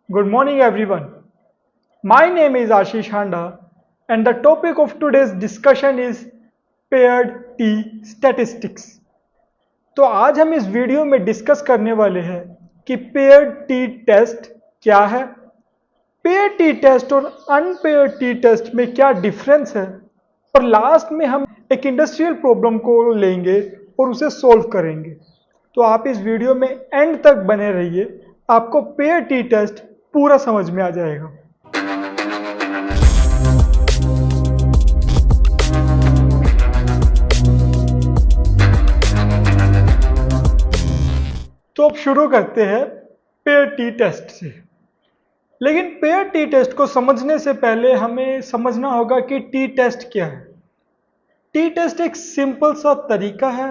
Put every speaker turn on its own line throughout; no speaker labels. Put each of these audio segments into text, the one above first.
Good morning, everyone. My name is Ashish Handa, and the topic of today's discussion is paired T statistics. तो आज हम इस video में discuss करने वाले हैं कि पेयर्ड टी टेस्ट क्या है, पेयर टी टेस्ट और अनपेयर टी टेस्ट में क्या डिफरेंस है, और लास्ट में हम एक इंडस्ट्रियल प्रॉब्लम को लेंगे और उसे सॉल्व करेंगे। तो आप इस वीडियो में एंड तक बने रहिए, आपको पेयर टी टेस्ट पूरा समझ में आ जाएगा। तो अब शुरू करते हैं पेयर टी टेस्ट से। लेकिन पेयर टी टेस्ट को समझने से पहले हमें समझना होगा कि टी टेस्ट क्या है। टी टेस्ट एक सिंपल सा तरीका है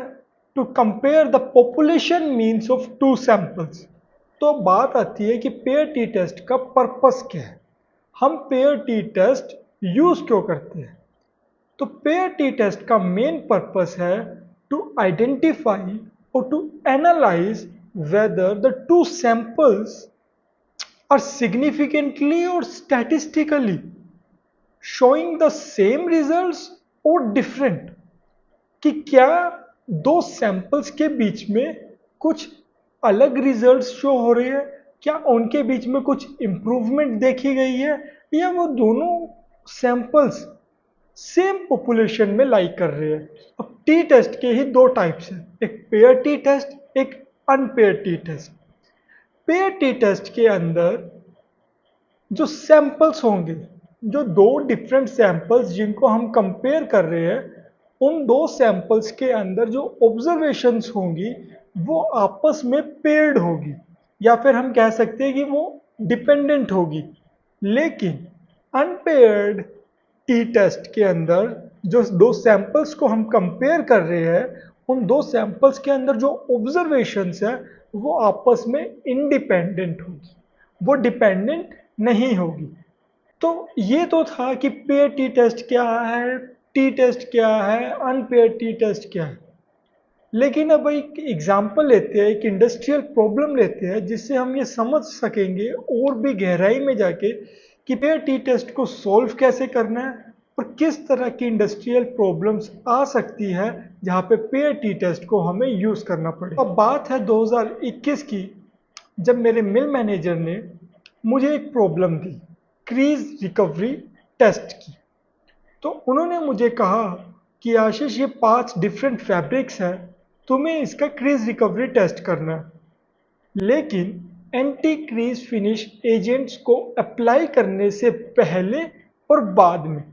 to compare the population means of two samples. तो बात आती है कि पेयर टी टेस्ट का पर्पस क्या है, हम पेयर टी टेस्ट यूज क्यों करते हैं। तो पेयर टी टेस्ट का मेन पर्पस है टू आइडेंटिफाई और to analyse whether the two samples are significantly और statistically showing the same results और डिफरेंट, कि क्या दो सैंपल्स के बीच में कुछ अलग रिजल्ट्स शो हो रहे हैं, क्या उनके बीच में कुछ इंप्रूवमेंट देखी गई है, या वो दोनों सैंपल्स सेम पॉपुलेशन में लाई कर रहे हैं। अब टी टेस्ट के ही दो टाइप्स हैं, एक पेयर टी टेस्ट, एक unpaired T test. Pair T test के अंदर जो सैंपल्स होंगे, जो दो डिफरेंट सैंपल्स जिनको हम कंपेयर कर रहे हैं, उन दो सैंपल्स के अंदर जो ऑब्जर्वेशंस होंगी वो आपस में पेयर्ड होगी, या फिर हम कह सकते हैं कि वो डिपेंडेंट होगी। लेकिन अनपेयर्ड टी टेस्ट के अंदर जो दो सैंपल्स को हम कंपेयर कर रहे हैं, उन दो सैंपल्स के अंदर जो ऑब्जर्वेशंस है वो आपस में इंडिपेंडेंट होगी, वो डिपेंडेंट नहीं होगी। तो ये तो था कि पेयर टी टेस्ट क्या है, टी टेस्ट क्या है, अनपेयर टी टेस्ट क्या है। लेकिन अब एक एग्जाम्पल लेते हैं, एक इंडस्ट्रियल प्रॉब्लम लेते हैं, जिससे हम ये समझ सकेंगे और भी गहराई में जाके कि पेयर टी टेस्ट को सॉल्व कैसे करना है और किस तरह की इंडस्ट्रियल प्रॉब्लम्स आ सकती है जहाँ पे पेयर टी टेस्ट को हमें यूज़ करना पड़े। अब बात है 2021 की, जब मेरे मिल मैनेजर ने मुझे एक प्रॉब्लम दी क्रीज रिकवरी टेस्ट की। तो उन्होंने मुझे कहा कि आशीष, ये 5 डिफरेंट फैब्रिक्स हैं, तुम्हें इसका क्रीज रिकवरी टेस्ट करना है। लेकिन एंटी क्रीज फिनिश एजेंट्स को अप्लाई करने से पहले और बाद में,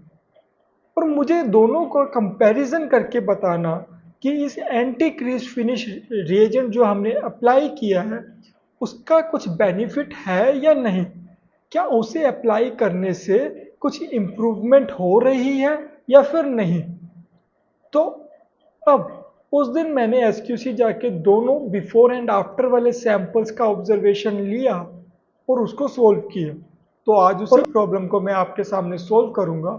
और मुझे दोनों को कंपैरिजन करके बताना कि इस एंटी क्रीज फिनिश रिएजेंट जो हमने अप्लाई किया है उसका कुछ बेनिफिट है या नहीं, क्या उसे अप्लाई करने से कुछ इम्प्रूवमेंट हो रही है या फिर नहीं। तो अब उस दिन मैंने एसक्यूसी जाके दोनों बिफोर एंड आफ्टर वाले सैंपल्स का ऑब्जर्वेशन लिया और उसको सोल्व किया। तो आज उसी प्रॉब्लम को मैं आपके सामने सोल्व करूंगा,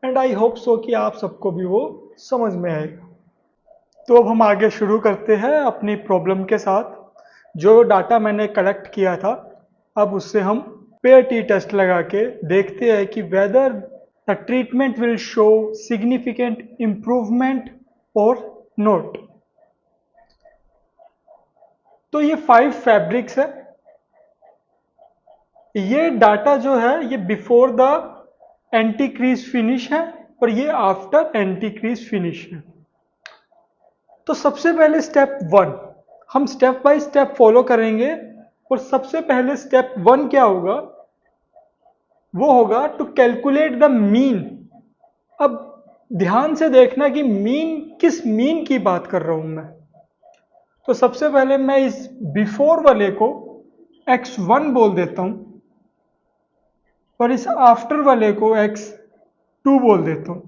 एंड आई होप सो कि आप सबको भी वो समझ में आएगा। तो अब हम आगे शुरू करते हैं अपनी प्रॉब्लम के साथ। जो डाटा मैंने कलेक्ट किया था, अब उससे हम पेयर टी टेस्ट लगा के देखते हैं कि whether the treatment will show significant improvement और नोट। तो ये 5 फैब्रिक्स है। ये डाटा जो है ये before the anti crease finish है और ये आफ्टर एंटी क्रीज फिनिश है। तो सबसे पहले स्टेप 1 हम स्टेप बाय स्टेप फॉलो करेंगे, और सबसे पहले स्टेप 1 क्या होगा, वो होगा टू कैलकुलेट द मीन। अब ध्यान से देखना कि मीन, किस मीन की बात कर रहा हूं मैं। तो सबसे पहले मैं इस बिफोर वाले को x1 बोल देता हूं और इस आफ्टर वाले को x2 बोल देता हूं।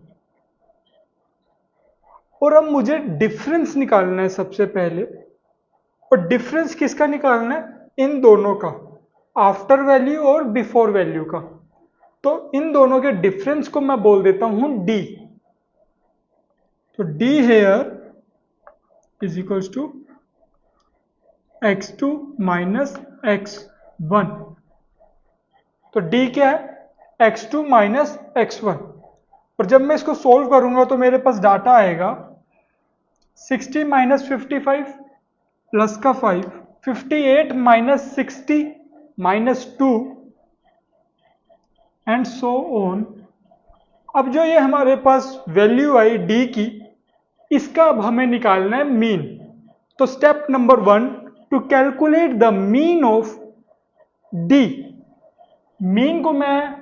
और अब मुझे डिफरेंस निकालना है सबसे पहले, और डिफरेंस किसका निकालना है, इन दोनों का, आफ्टर वैल्यू और बिफोर वैल्यू का। तो इन दोनों के डिफरेंस को मैं बोल देता हूं d। तो d here is equals to x2 minus x1। तो डी क्या है x2 माइनस x1। और जब मैं इसको सोल्व करूंगा तो मेरे पास डाटा आएगा 60 माइनस 55 प्लस का 5, 58 minus 60 minus 2 and so on. अब जो ये हमारे पास वैल्यू आई डी की, इसका अब हमें निकालना है मीन। तो step number 1, to calculate the mean of D. Mean को मैं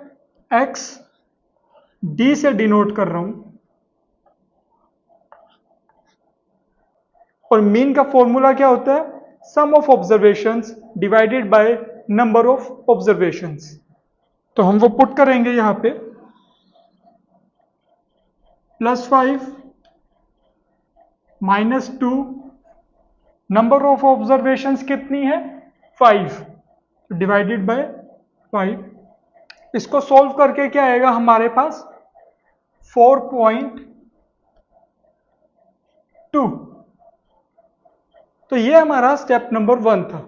एक्स डी से डिनोट कर रहा हूं, और मीन का फॉर्मूला क्या होता है, sum of observations divided by number of observations. तो हम वो पुट करेंगे यहां पे, +5 -2, नंबर ऑफ ऑब्जर्वेशंस कितनी है 5, डिवाइडेड बाय 5। इसको सॉल्व करके क्या आएगा हमारे पास 4.2। तो ये हमारा स्टेप नंबर 1 था।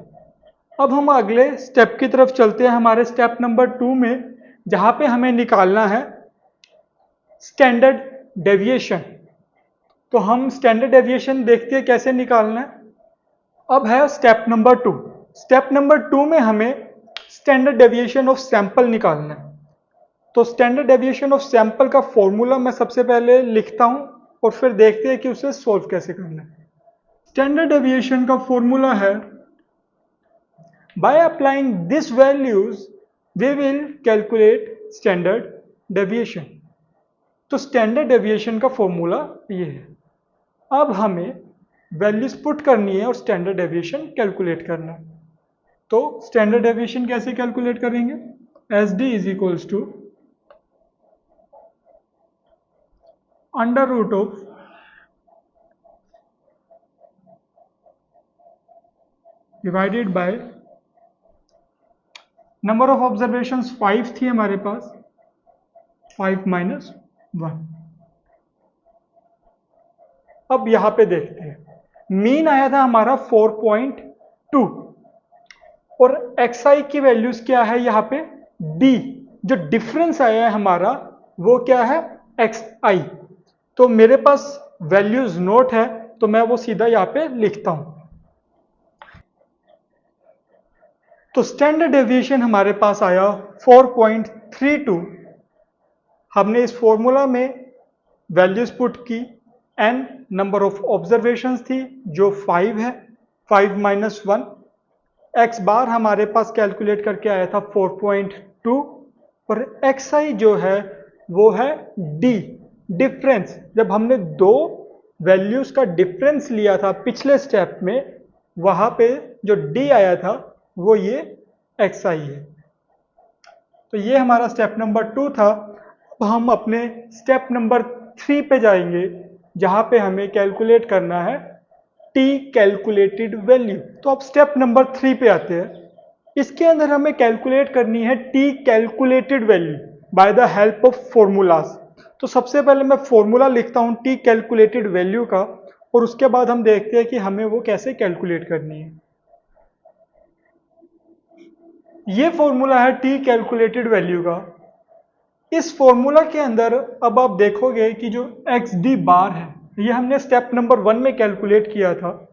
अब हम अगले स्टेप की तरफ चलते हैं, हमारे स्टेप नंबर 2 में, जहां पे हमें निकालना है स्टैंडर्ड डेविएशन। तो हम स्टैंडर्ड डेविएशन देखते हैं कैसे निकालना है। अब है स्टेप नंबर 2। स्टेप नंबर 2 में हमें स्टैंडर्ड डेविएशन ऑफ सैंपल निकालना है। तो स्टैंडर्ड डेविएशन ऑफ सैंपल का फॉर्मूला मैं सबसे पहले लिखता हूं और फिर देखते हैं कि उसे सॉल्व कैसे करना है। स्टैंडर्ड डेविएशन का फॉर्मूला है, by applying this values we will calculate standard deviation. तो स्टैंडर्ड डेविएशन का फॉर्मूला ये है। अब हमें वैल्यूज पुट करनी है और स्टैंडर्ड डेविएशन कैलकुलेट करना है। तो स्टैंडर्ड डेविएशन कैसे कैलकुलेट करेंगे, S D is equals to under root of divided by number of observations 5 थी हमारे पास, 5 माइनस 1। अब यहां पे देखते हैं, मीन आया था हमारा 4.2 और xi की वैल्यूज क्या है यहां पे d। जो डिफरेंस आया है हमारा वो क्या है xi। तो मेरे पास वैल्यूज नोट है, तो मैं वो सीधा यहां पे लिखता हूं। तो स्टैंडर्ड डेविएशन हमारे पास आया 4.32। हमने इस फॉर्मूला में वैल्यूज पुट की, n नंबर ऑफ ऑब्जर्वेशंस थी जो 5 है, 5 माइनस 1। x बार हमारे पास कैलकुलेट करके आया था 4.2 और xi जो है वो है d, डिफरेंस। जब हमने दो वैल्यूज का डिफरेंस लिया था पिछले स्टेप में, वहां पे जो d आया था वो ये xi है। तो ये हमारा स्टेप नंबर 2 था। अब हम अपने स्टेप नंबर 3 पे जाएंगे, जहां पे हमें कैलकुलेट करना है t कैलकुलेटेड वैल्यू। तो अब स्टेप नंबर 3 पे आते हैं। इसके अंदर हमें कैलकुलेट करनी है t calculated value by the help of formulas. तो सबसे पहले मैं फॉर्मूला लिखता हूं t कैलकुलेटेड वैल्यू का, और उसके बाद हम देखते हैं कि हमें वो कैसे कैलकुलेट करनी है। ये फॉर्मूला है t कैलकुलेटेड वैल्यू का। इस फॉर्मूला के अंदर अब आप देखोगे कि जो एक्स डी बार है, ये हमने स्टेप नंबर 1 में कैलकुलेट किया था।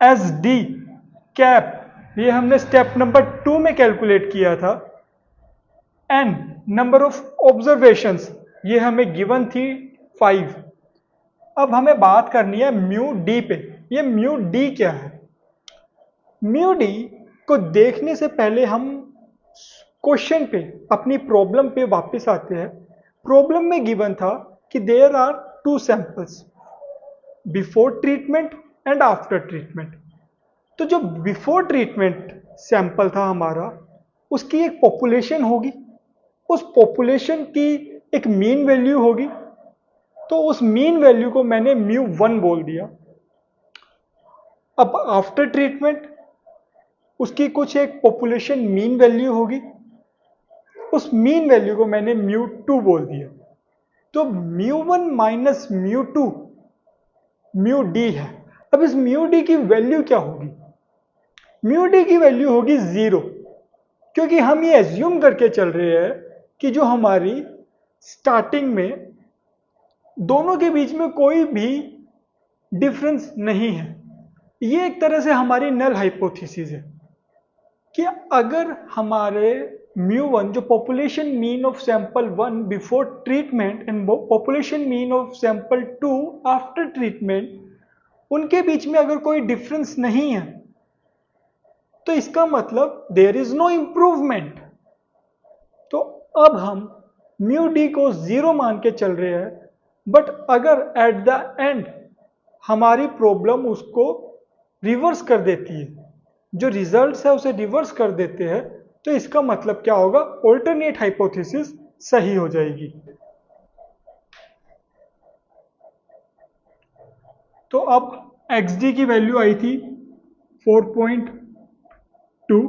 एस डी कैप ये हमने स्टेप नंबर 2 में कैलकुलेट किया था। एन नंबर ऑफ ऑब्जर्वेशंस ये हमें गिवन थी 5। अब हमें बात करनी है म्यू डी पे। ये म्यू डी क्या है, म्यू डी को देखने से पहले हम क्वेश्चन पे, अपनी प्रॉब्लम पे वापस आते हैं। प्रॉब्लम में गिवन था कि there are 2 samples, before treatment and after treatment. तो जो बिफोर ट्रीटमेंट सैंपल था हमारा, उसकी एक पॉपुलेशन होगी, उस पॉपुलेशन की एक मीन वैल्यू होगी। तो उस मीन वैल्यू को मैंने μ1 बोल दिया। अब आफ्टर ट्रीटमेंट उसकी कुछ एक पॉपुलेशन मीन वैल्यू होगी, उस मीन वैल्यू को मैंने μ2 बोल दिया। तो μ1 माइनस μ2 μd है। अब इस μd की वैल्यू क्या होगी, μd की वैल्यू होगी 0। क्योंकि हम ये एज्यूम करके चल रहे हैं कि जो हमारी स्टार्टिंग में दोनों के बीच में कोई भी डिफरेंस नहीं है। ये एक तरह से हमारी नल हाइपोथेसिस है कि अगर हमारे μ1 जो population mean of sample 1 before treatment and population mean of sample 2 after treatment, उनके बीच में अगर कोई डिफरेंस नहीं है तो इसका मतलब देयर इज नो इंप्रूवमेंट। तो अब हम μd को 0 मान के चल रहे हैं, बट अगर एट द एंड हमारी प्रॉब्लम उसको रिवर्स कर देती है, जो रिजल्ट्स है उसे रिवर्स कर देते हैं, तो इसका मतलब क्या होगा, ऑल्टरनेट हाइपोथेसिस सही हो जाएगी। तो अब xd की वैल्यू आई थी 4.2,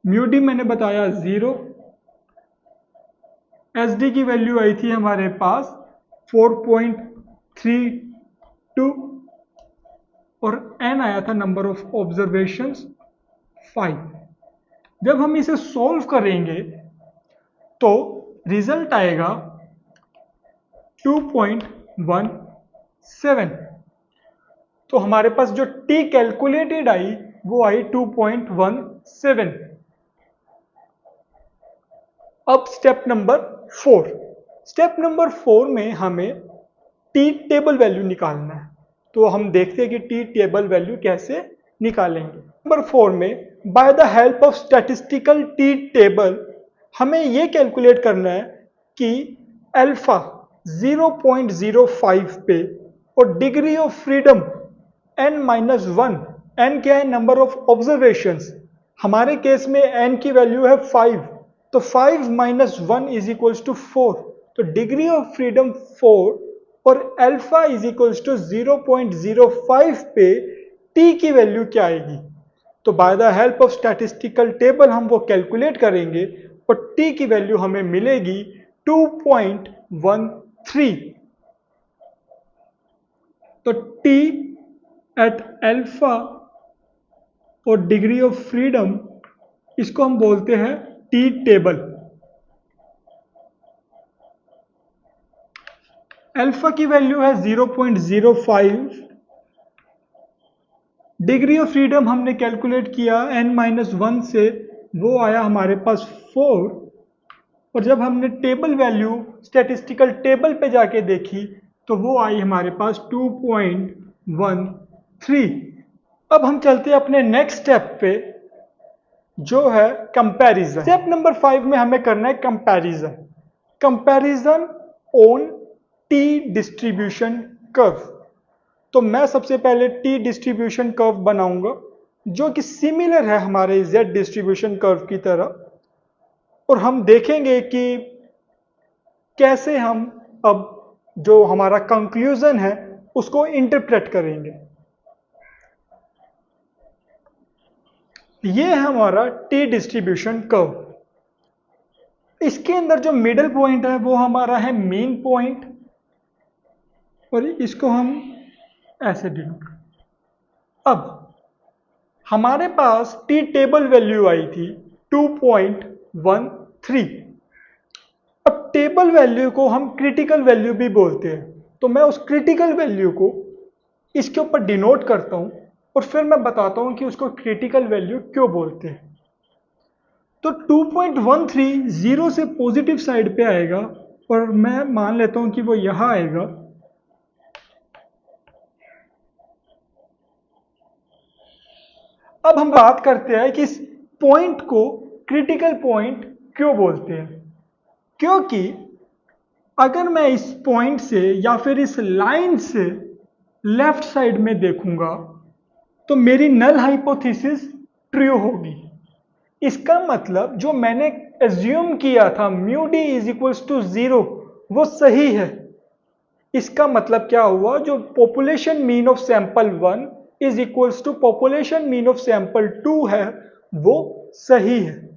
μd मैंने बताया 0, sd की वैल्यू आई थी हमारे पास 4.32 और n आया था नंबर ऑफ ऑब्जर्वेशंस 5। जब हम इसे सॉल्व करेंगे तो रिजल्ट आएगा 2.17। तो हमारे पास जो t कैलकुलेटेड आई वो आई 2.17। अब स्टेप नंबर 4, स्टेप नंबर 4 में हमें t टेबल वैल्यू निकालना है। तो हम देखते हैं कि t टेबल वैल्यू कैसे निकालेंगे। नंबर 4 में by the help of statistical t table हमें यह कैलकुलेट करना है कि अल्फा 0.05 पे और degree of freedom n-1, n क्या है, नंबर ऑफ ऑब्जर्वेशंस, हमारे केस में n की वैल्यू है 5, तो 5 - 1 इज इक्वल्स टू 4, तो डिग्री ऑफ फ्रीडम 4 और अल्फा इज इक्वल्स टू 0.05 पे t की वैल्यू क्या आएगी। तो by the help of statistical table हम वो कैलकुलेट करेंगे और t की वैल्यू हमें मिलेगी 2.13। तो t एट अल्फा और डिग्री ऑफ फ्रीडम, इसको हम बोलते हैं t टेबल। अल्फा की वैल्यू है 0.05, डिग्री ऑफ फ्रीडम हमने कैलकुलेट किया n-1 से, वो आया हमारे पास 4, और जब हमने टेबल वैल्यू स्टैटिस्टिकल टेबल पे जाके देखी तो वो आई हमारे पास 2.13। अब हम चलते हैं अपने नेक्स्ट स्टेप पे जो है कंपैरिजन। स्टेप नंबर 5 में हमें करना है comparison, comparison on T distribution curve. तो मैं सबसे पहले टी डिस्ट्रीब्यूशन कर्व बनाऊंगा जो कि सिमिलर है हमारे जेड डिस्ट्रीब्यूशन कर्व की तरह, और हम देखेंगे कि कैसे हम अब जो हमारा कंक्लूजन है उसको इंटरप्रेट करेंगे। ये है हमारा टी डिस्ट्रीब्यूशन कर्व। इसके अंदर जो मिडल पॉइंट है वो हमारा है मीन पॉइंट, और इसको हम ऐसे डिनोट। अब हमारे पास टी टेबल वैल्यू आई थी 2.13। अब टेबल वैल्यू को हम क्रिटिकल वैल्यू भी बोलते हैं, तो मैं उस क्रिटिकल वैल्यू को इसके ऊपर डिनोट करता हूं और फिर मैं बताता हूं कि उसको क्रिटिकल वैल्यू क्यों बोलते हैं। तो 2.13 0 से पॉजिटिव साइड पे आएगा, और मैं मान लेता हूं कि वो यहां आएगा। अब हम बात करते हैं कि इस पॉइंट को क्रिटिकल पॉइंट क्यों बोलते हैं। क्योंकि अगर मैं इस पॉइंट से या फिर इस लाइन से लेफ्ट साइड में देखूंगा तो मेरी नल हाइपोथेसिस ट्रू होगी। इसका मतलब जो मैंने एज्यूम किया था μd इज इक्वल्स टू 0 वो सही है। इसका मतलब क्या हुआ, जो population mean of sample 1 is equals to population mean of sample 2 है वो सही है।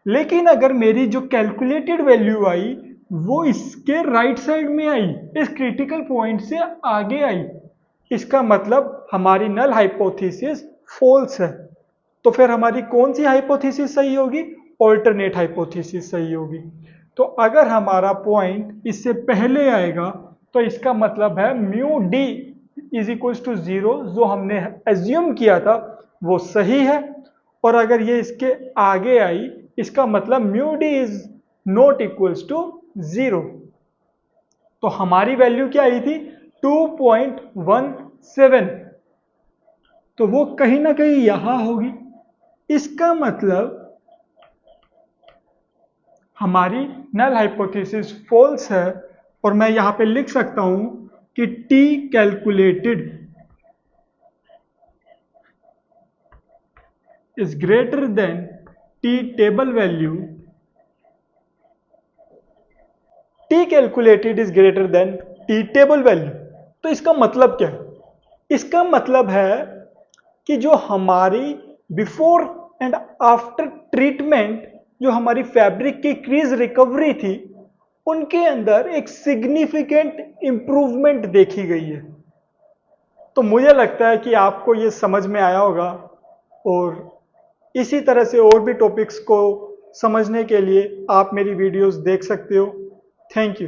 लेकिन अगर मेरी जो कैलकुलेटेड वैल्यू आई वो इसके राइट साइड में आई, इस क्रिटिकल पॉइंट से आगे आई, इसका मतलब हमारी नल हाइपोथेसिस फॉल्स है। तो फिर हमारी कौन सी हाइपोथेसिस सही होगी? ऑल्टरनेट हाइपोथेसिस सही होगी। तो अगर हमारा पॉइंट इससे पहले आएगा तो इसका मतलब है mu D is equal to 0, जो हमने एज्यूम किया था वो सही है। और अगर ये इसके आगे आई, इसका मतलब mu D is not equals to 0। तो हमारी वैल्यू क्या आई थी? 2.17। तो वो कहीं ना कहीं यहां होगी। इसका मतलब हमारी नल हाइपोथेसिस फॉल्स है। और मैं यहां पे लिख सकता हूं कि T calculated is greater than t table value, t calculated is greater than t table value। तो इसका मतलब क्या है? इसका मतलब है कि जो हमारी बिफोर एंड आफ्टर ट्रीटमेंट जो हमारी फैब्रिक की क्रीज रिकवरी थी, उनके अंदर एक सिग्निफिकेंट इंप्रूवमेंट देखी गई है। तो मुझे लगता है कि आपको ये समझ में आया होगा, और इसी तरह से और भी टॉपिक्स को समझने के लिए आप मेरी वीडियोस देख सकते हो। Thank you.